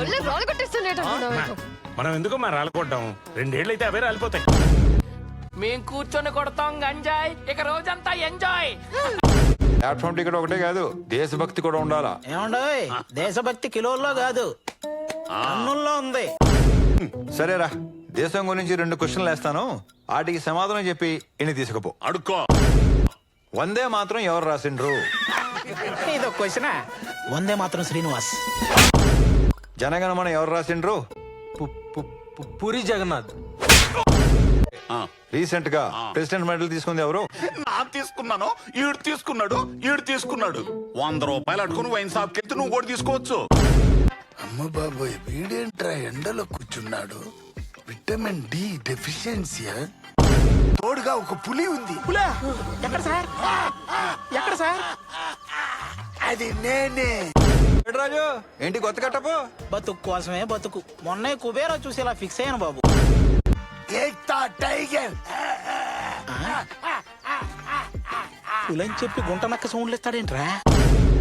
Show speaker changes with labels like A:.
A: ఒళ్ళే రాళ్ళు కొట్టేస్తున్నట్టు
B: మనం ఎందుకు మా రాలకొట్టాం 2 ఏళ్ళు అయితే అవే రాలిపోతాయి.
C: మేం కూర్చొని కొడతాం గంజాయ్, ఇక రోజంతా ఎంజాయ్.
D: ప్లాట్ఫామ్ టికెట్ ఒకటే కాదు, దేశభక్తి కూడా ఉండాలా.
E: ఏమండోయ్, దేశభక్తి కిలోల్లో కాదు అన్నుల్లో ఉంది.
D: సరేరా, దేశం గురించి 2 క్వశ్చన్లు వేస్తాను, వాటికి సమాధానం చెప్పి ఇన్ని తీసుకుపో.
F: అడుక్కో.
D: వందే మాత్రం ఎవరు రాసిండ్రు?
E: ఇదో క్వశ్చనా? వందే మాత్రం శ్రీనివాస్.
D: జనగణమన ఎవరు రాసిండ్రు?
G: పూరి జగన్నాథ్.
D: రీసెంట్ గా ప్రెసిడెంట్ మెడల్ తీసుకుంది ఎవరు?
F: నా తీసుకున్నాను, ఈడు తీసుకున్నాడు, ఈడు తీసుకున్నాడు. 100 రూపాయలు అడుకుని వైన్ షాప్కి వెళ్తే నువ్వు కూడా తీసుకోవచ్చు.
H: అమ్మ బాబోయ్, వీడేంట్రా ఎండలో కూర్చున్నాడు? Vitamin D deficiency. తోడుగా ఒక పులి ఉంది.
E: ఎక్కడ సార్? ఎక్కడ సార్?
H: అది నేనే.
D: రాజు ఏంటి కొత్త కట్టపు?
E: బతుకు కోసమే బతుకు. మొన్నే కుబేరా చూసి ఇలా ఫిక్స్ అయ్యాను బాబు.
H: ఏక్తా టైగర్.
E: పులని చెప్పి గుంట నక్క సౌండ్లు ఇస్తాడేంట్రా?